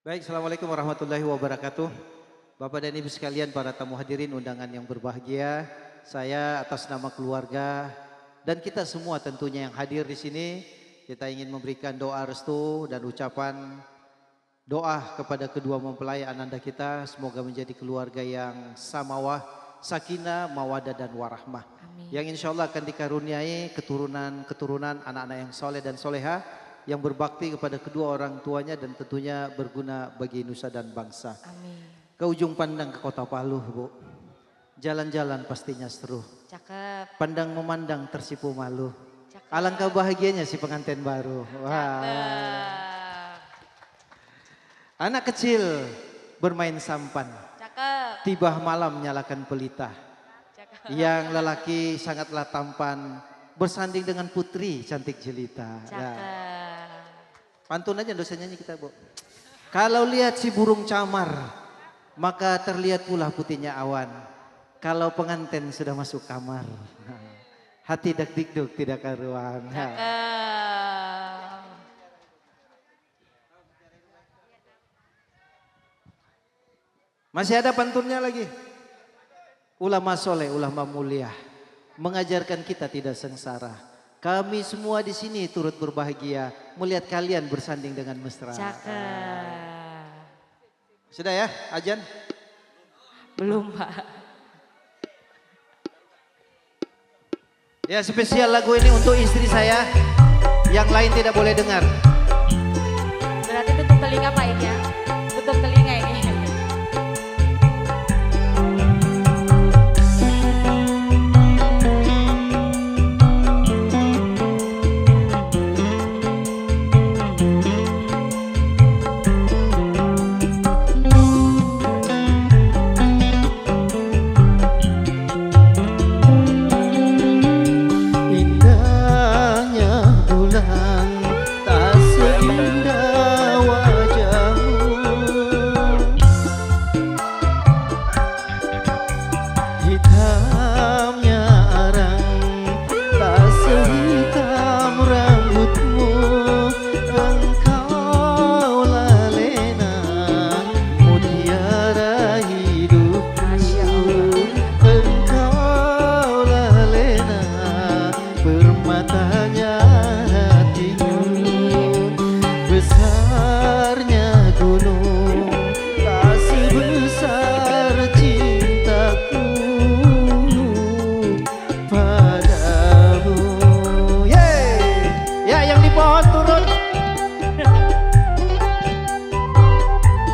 Baik, Assalamualaikum warahmatullahi wabarakatuh. Bapak dan Ibu sekalian, para tamu hadirin undangan yang berbahagia, saya atas nama keluarga dan kita semua tentunya yang hadir di sini, kita ingin memberikan doa restu dan ucapan doa kepada kedua mempelai ananda kita, semoga menjadi keluarga yang samawah, sakinah, mawadah dan warahmah. Amin. Yang insya Allah akan dikaruniai keturunan anak-anak yang soleh dan soleha, yang berbakti kepada kedua orang tuanya dan tentunya berguna bagi nusa dan bangsa. Amin. Ke ujung pandang ke Kota Palu, Bu. Jalan-jalan pastinya seru. Cakep. Pandang memandang tersipu malu. Cakep. Alangkah bahagianya si pengantin baru. Wah. Cakep. Anak kecil bermain sampan. Cakep. Tiba malam nyalakan pelita. Cakep. Yang lelaki sangatlah tampan, bersanding dengan putri cantik jelita. Cakep. Ya. Pantun aja dosa nyanyi kita, Bu. Kalau lihat si burung camar, maka terlihat pula putihnya awan. Kalau pengantin sudah masuk kamar, hati dak dikduk tidak karuan. Cakep. Masih ada pantunnya lagi. Ulama soleh, ulama mulia, mengajarkan kita tidak sengsara. Kami semua di sini turut berbahagia melihat kalian bersanding dengan mesra. Cakep. Sudah ya, Ajan? Belum, Pak. Ya, spesial lagu ini untuk istri saya, yang lain tidak boleh dengar. Berarti tutup telinga, Pak, ini ya. Tutup telinga ini.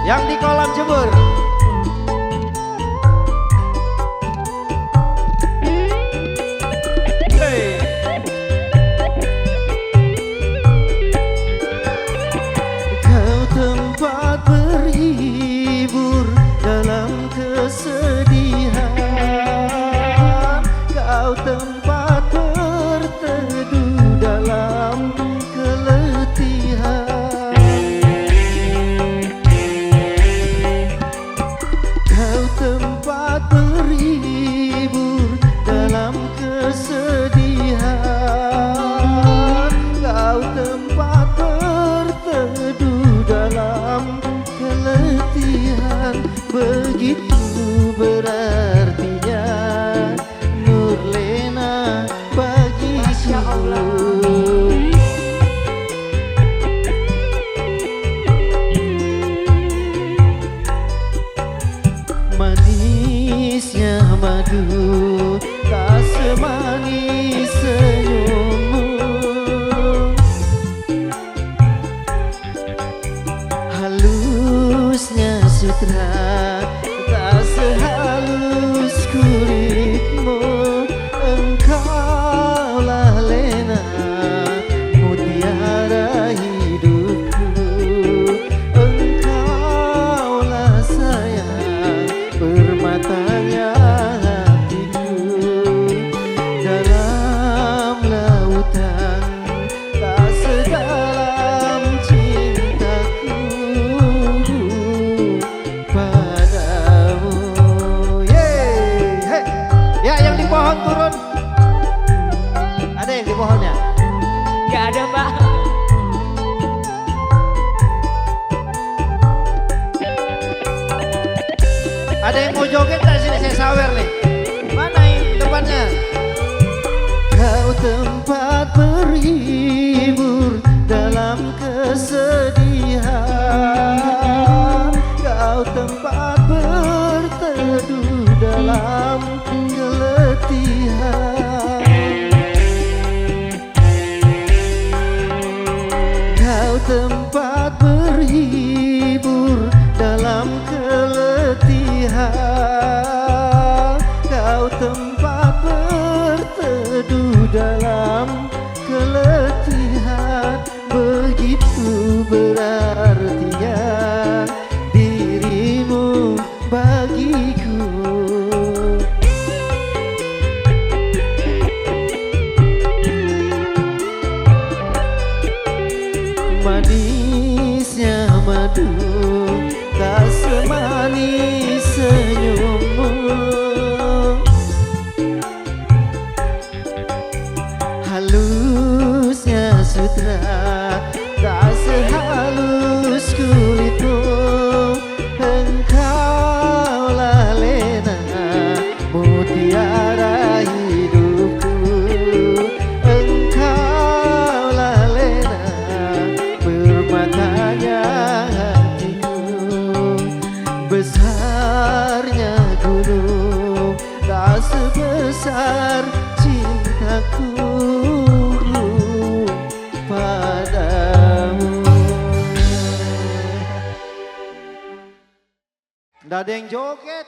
Yang di kolam Jemur. Hey. Kau tempat berhibur dalam kesedihan, kau tempat berteduh dalam keletihan. Tempat berhibur dalam kesedihan, kau tempat berteduh dalam keletihan. Begitu berartinya Nur Lena bagiku. Masya Allah. Manisnya madu tak semanis senyummu, halusnya sutra tak sehalus kulitmu. Engkaulah Lena, mutiara hidupku. Engkaulah sayang, permatanya hatiku. Dalam lautan tak sedalam cintaku padamu. Ada yang mau joget dari sini saya sawer nih. Mana ini depannya? Kau tempat berhibur dalam kesedihan, kau tempat berteduh dalam keletihan, kau tempat berhibur dalam keletihan, kau tempat berteduh dalam keletihan. Begitu berartinya dirimu bagiku. Manisnya madu tak semanis senyummu, halusnya sutra tak sehalus kulitmu. Engkaulah lena mutiara hidupku, engkaulah lena permatanya hatiku. Besarnya gunung tak sebesar cintaku padamu. Nggak ada yang joget.